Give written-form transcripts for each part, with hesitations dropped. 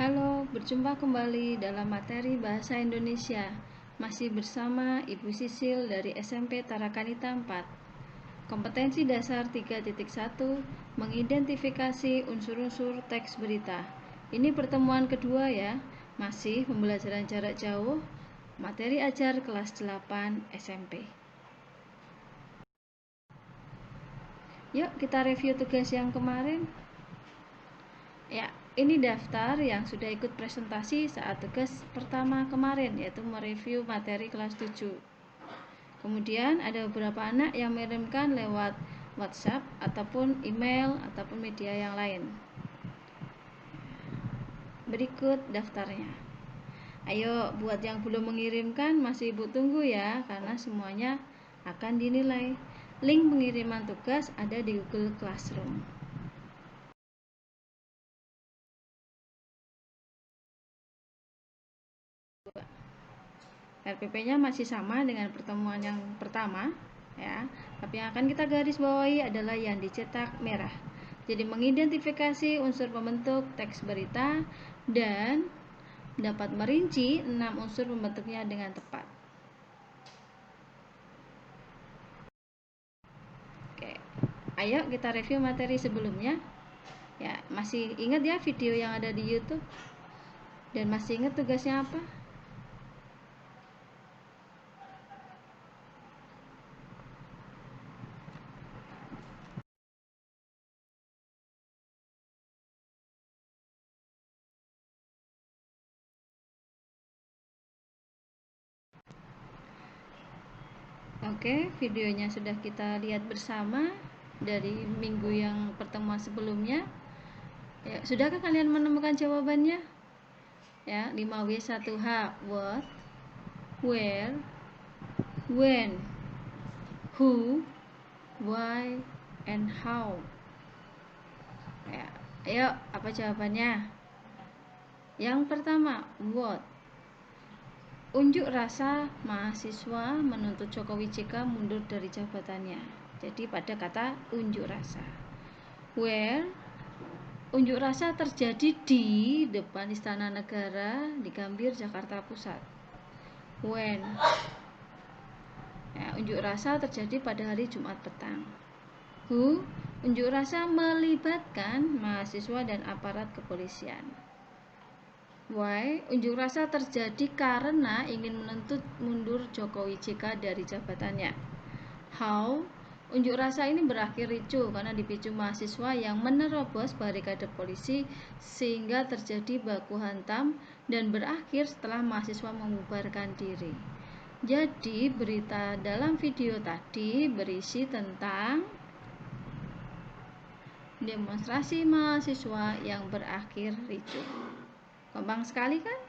Halo, berjumpa kembali dalam materi Bahasa Indonesia. Masih bersama Ibu Sisil dari SMP Tarakanita 4. Kompetensi dasar 3.1, mengidentifikasi unsur-unsur teks berita. Ini pertemuan kedua ya, masih pembelajaran jarak jauh, materi ajar kelas 8 SMP. Yuk kita review tugas yang kemarin. Ya, ini daftar yang sudah ikut presentasi saat tugas pertama kemarin, yaitu mereview materi kelas 7. Kemudian ada beberapa anak yang mengirimkan lewat WhatsApp ataupun email ataupun media yang lain. Berikut daftarnya. Ayo, buat yang belum mengirimkan masih Ibu tunggu ya, karena semuanya akan dinilai. Link pengiriman tugas ada di Google Classroom. RPP-nya masih sama dengan pertemuan yang pertama ya, tapi yang akan kita garis bawahi adalah yang dicetak merah. Jadi mengidentifikasi unsur pembentuk teks berita dan dapat merinci 6 unsur pembentuknya dengan tepat. Oke, ayo kita review materi sebelumnya. Ya, masih ingat ya video yang ada di YouTube? Dan masih ingat tugasnya apa? Oke, videonya sudah kita lihat bersama dari minggu yang pertemuan sebelumnya. Ya, sudahkah kalian menemukan jawabannya? Ya, 5W1H, what, where, when, who, why, and how. Ya, ayo, apa jawabannya? Yang pertama, what. Unjuk rasa mahasiswa menuntut Jokowi JK mundur dari jabatannya. Jadi pada kata unjuk rasa. Where, unjuk rasa terjadi di depan Istana Negara di Gambir, Jakarta Pusat. When, ya, unjuk rasa terjadi pada hari Jumat petang. Who, unjuk rasa melibatkan mahasiswa dan aparat kepolisian. Why, unjuk rasa terjadi karena ingin menuntut mundur Jokowi JK dari jabatannya. How, unjuk rasa ini berakhir ricuh karena dipicu mahasiswa yang menerobos barikade polisi sehingga terjadi baku hantam dan berakhir setelah mahasiswa membubarkan diri. Jadi berita dalam video tadi berisi tentang demonstrasi mahasiswa yang berakhir ricuh. Gampang sekali kan?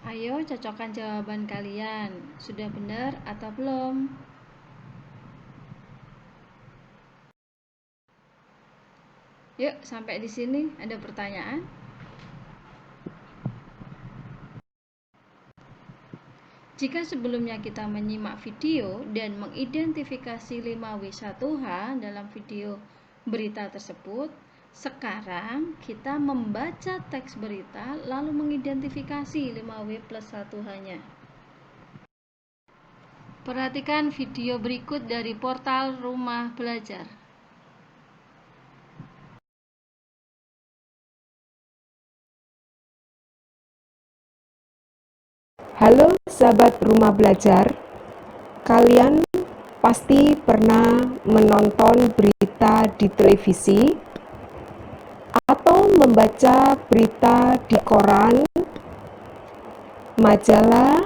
Ayo cocokkan jawaban kalian. Sudah benar atau belum? Yuk, sampai di sini ada pertanyaan? Jika sebelumnya kita menyimak video dan mengidentifikasi 5W1H dalam video berita tersebut, sekarang kita membaca teks berita lalu mengidentifikasi 5W plus 1H-nya. Perhatikan video berikut dari portal Rumah Belajar. Halo sahabat Rumah Belajar, kalian pasti pernah menonton berita di televisi atau membaca berita di koran, majalah,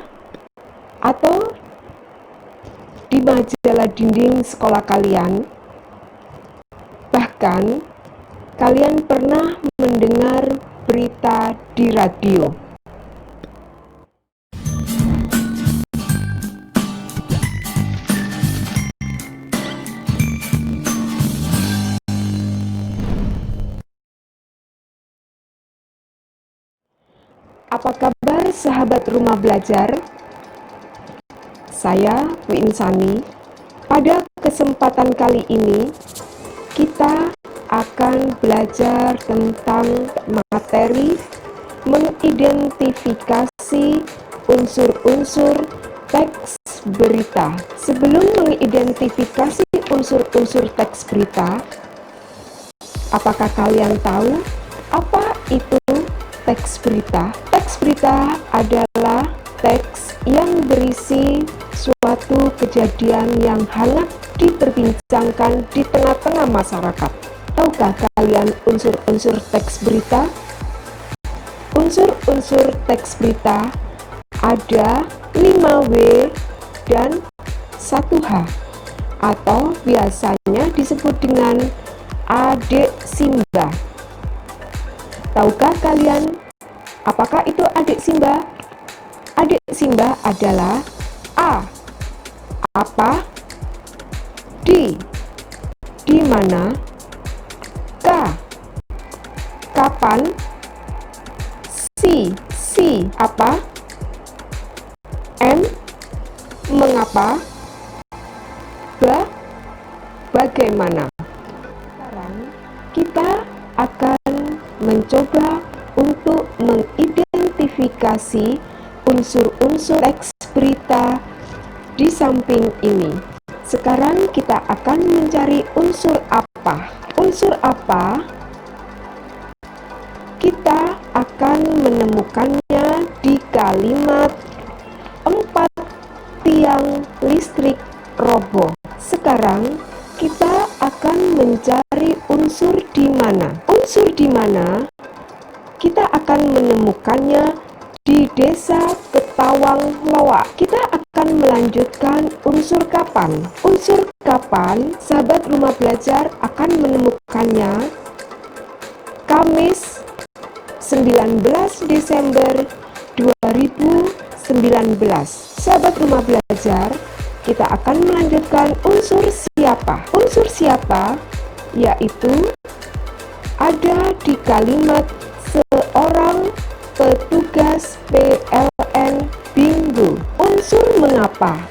atau di majalah dinding sekolah kalian. Bahkan, kalian pernah mendengar berita di radio. Apa kabar sahabat Rumah Belajar? Saya Bu Insani. Pada kesempatan kali ini kita akan belajar tentang materi mengidentifikasi unsur-unsur teks berita. Sebelum mengidentifikasi unsur-unsur teks berita, apakah kalian tahu apa itu teks berita? Teks berita adalah teks yang berisi suatu kejadian yang hangat diperbincangkan di tengah-tengah masyarakat. Tahukah kalian unsur-unsur teks berita? Unsur-unsur teks berita ada 5W dan 1H, atau biasanya disebut dengan adik Simba. Tahukah kalian apakah itu adik Simba? Adik Simba adalah A. Apa? Di mana? K. Kapan? Si apa? M. Mengapa? Bagaimana? Sekarang kita akan mencoba untuk mengidentifikasi unsur-unsur teks berita di samping ini. Sekarang kita akan mencari unsur apa. Unsur apa? Kita akan menemukannya di kalimat 4 tiang listrik roboh. Sekarang kita akan mencari unsur di mana. Unsur di mana? Kita akan menemukannya di Desa Ketawang Loak. Kita akan melanjutkan unsur kapan. Unsur kapan, sahabat rumah belajar akan menemukannya Kamis 19 Desember 2019. Sahabat rumah belajar, kita akan melanjutkan unsur siapa. Unsur siapa yaitu ada di kalimat seorang petugas PLN Bingo. Unsur mengapa?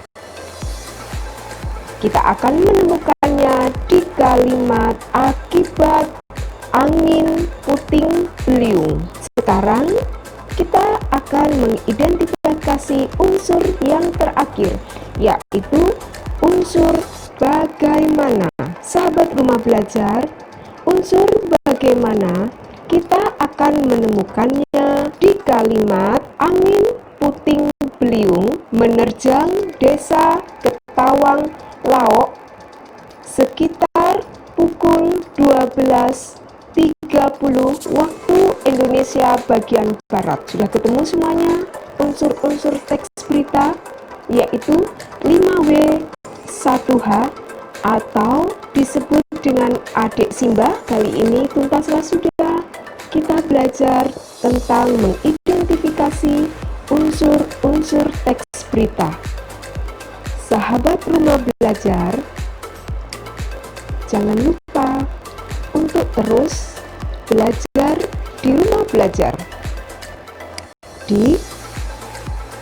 Kita akan menemukannya di kalimat akibat angin puting beliung. Sekarang kita akan mengidentifikasi unsur yang terakhir, yaitu unsur bagaimana. Sahabat rumah belajar, unsur bagaimana kita akan menemukannya di kalimat angin puting beliung menerjang Desa Ketawang Laok sekitar pukul 12.30 waktu Indonesia bagian Barat. Sudah ketemu semuanya unsur-unsur teks berita, yaitu 5W, 1H, atau disebut dengan adik Simba. Kali ini tuntaslah sudah. Kita belajar tentang mengidentifikasi unsur-unsur teks berita. Sahabat rumah belajar, jangan lupa untuk terus belajar di rumah belajar di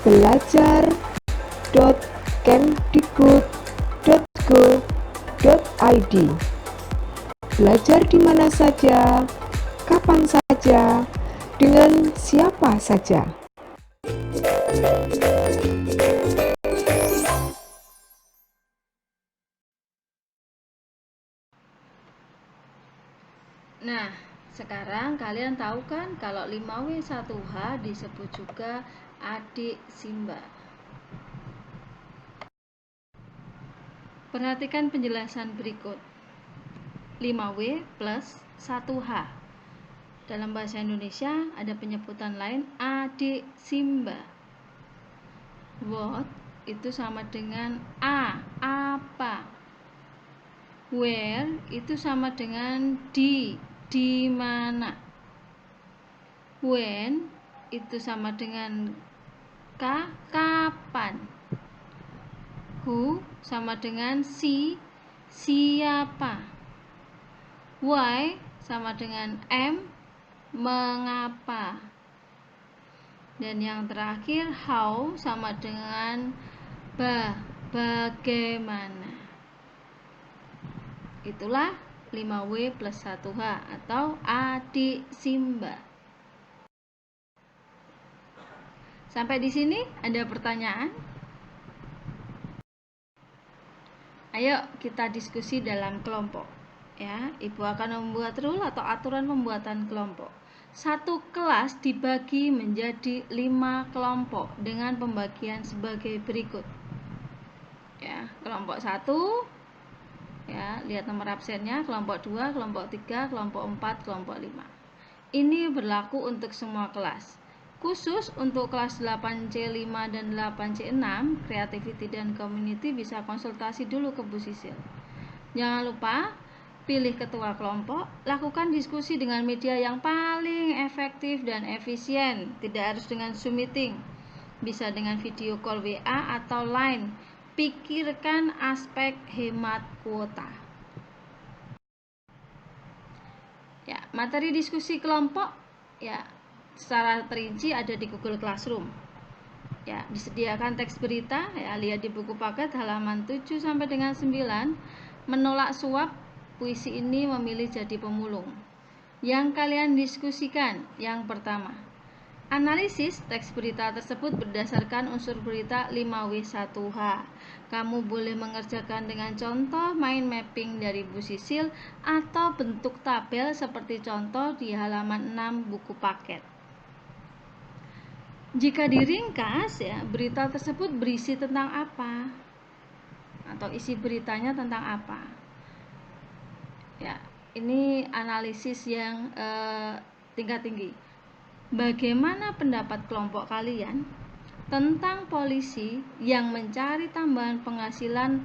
belajar.kemdikbud.go.id. Belajar di mana saja, kapan saja, dengan siapa saja. Nah, sekarang kalian tahu kan kalau 5W 1H disebut juga adik Simba. Perhatikan penjelasan berikut. 5W plus 1H. Dalam bahasa Indonesia ada penyebutan lain adik Simba. What itu sama dengan A, apa. Where itu sama dengan di mana. When itu sama dengan kapan. Who sama dengan siapa. Why sama dengan mengapa. Dan yang terakhir how sama dengan bagaimana. Itulah 5W plus 1H atau adik Simba. Sampai di sini ada pertanyaan? Ayo kita diskusi dalam kelompok. Ya, Ibu akan membuat rule atau aturan pembuatan kelompok. Satu kelas dibagi menjadi 5 kelompok dengan pembagian sebagai berikut. Ya, kelompok 1, ya, lihat nomor absennya, kelompok 2, kelompok 3, kelompok 4, kelompok 5. Ini berlaku untuk semua kelas. Khusus untuk kelas 8C5 dan 8C6, Creativity dan Community bisa konsultasi dulu ke Bu Sisil. Jangan lupa pilih ketua kelompok, lakukan diskusi dengan media yang paling efektif dan efisien. Tidak harus dengan Zoom meeting, bisa dengan video call WA atau Line. Pikirkan aspek hemat kuota. Ya, materi diskusi kelompok ya secara terinci ada di Google Classroom. Ya, disediakan teks berita, ya, lihat di buku paket halaman 7 sampai dengan 9. Menolak suap, puisi ini memilih jadi pemulung. Yang kalian diskusikan, yang pertama, analisis teks berita tersebut berdasarkan unsur berita 5W1H. Kamu boleh mengerjakan dengan contoh mind mapping dari Bu Sisil atau bentuk tabel seperti contoh di halaman 6 buku paket. Jika diringkas, ya, berita tersebut berisi tentang apa? Atau isi beritanya tentang apa? Ya, ini analisis yang tingkat tinggi. Bagaimana pendapat kelompok kalian tentang polisi yang mencari tambahan penghasilan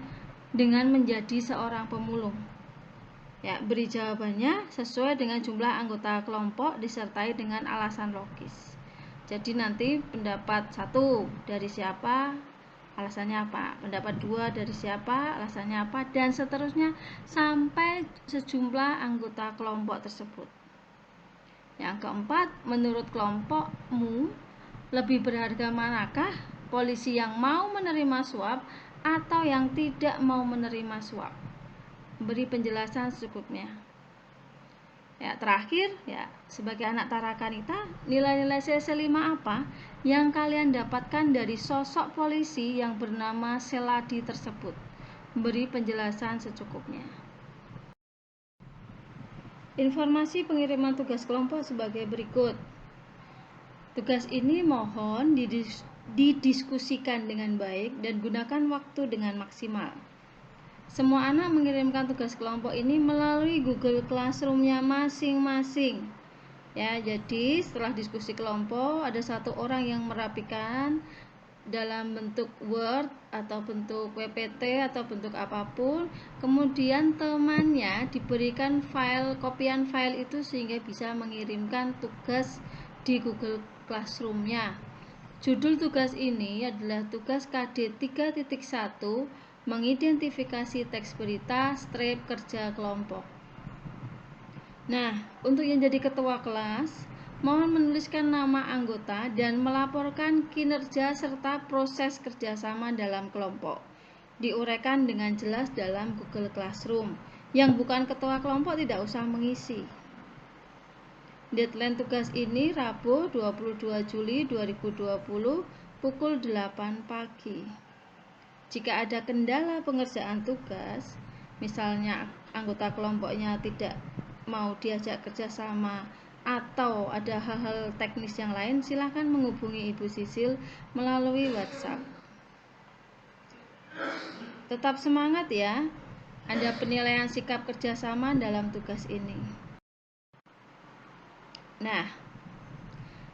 dengan menjadi seorang pemulung? Ya, beri jawabannya sesuai dengan jumlah anggota kelompok disertai dengan alasan logis. Jadi nanti pendapat 1 dari siapa, alasannya apa, pendapat 2 dari siapa, alasannya apa, dan seterusnya sampai sejumlah anggota kelompok tersebut. Yang keempat, menurut kelompokmu lebih berharga manakah, polisi yang mau menerima suap atau yang tidak mau menerima suap? Beri penjelasan secukupnya. Ya, terakhir, ya, sebagai anak Tarakanita, nilai-nilai CC5 apa yang kalian dapatkan dari sosok polisi yang bernama Seladi tersebut? Beri penjelasan secukupnya. Informasi pengiriman tugas kelompok sebagai berikut. Tugas ini mohon didiskusikan dengan baik dan gunakan waktu dengan maksimal. Semua anak mengirimkan tugas kelompok ini melalui Google Classroom-nya masing-masing. Ya, jadi setelah diskusi kelompok ada 1 orang yang merapikan dalam bentuk Word atau bentuk PPT atau bentuk apapun, kemudian temannya diberikan kopian file itu sehingga bisa mengirimkan tugas di Google Classroom-nya. Judul tugas ini adalah tugas KD 3.1 mengidentifikasi teks berita strip kerja kelompok. Nah, untuk yang jadi ketua kelas, mohon menuliskan nama anggota dan melaporkan kinerja serta proses kerjasama dalam kelompok. Diuraikan dengan jelas dalam Google Classroom. Yang bukan ketua kelompok tidak usah mengisi. Deadline tugas ini Rabu 22 Juli 2020 pukul 8 pagi. Jika ada kendala pengerjaan tugas, misalnya anggota kelompoknya tidak mau diajak kerjasama atau ada hal-hal teknis yang lain, silahkan menghubungi Ibu Sisil melalui WhatsApp. Tetap semangat ya, ada penilaian sikap kerjasama dalam tugas ini. Nah,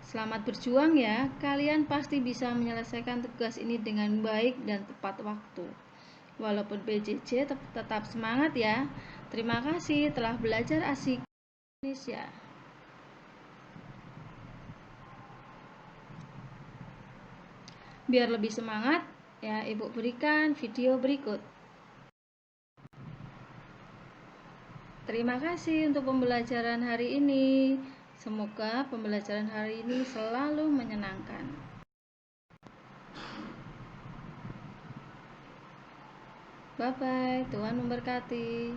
selamat berjuang ya, kalian pasti bisa menyelesaikan tugas ini dengan baik dan tepat waktu. Walaupun PJJ tetap semangat ya. Terima kasih telah belajar asik Indonesia. Biar lebih semangat, ya, Ibu berikan video berikut. Terima kasih untuk pembelajaran hari ini. Semoga pembelajaran hari ini selalu menyenangkan. Bye-bye, Tuhan memberkati.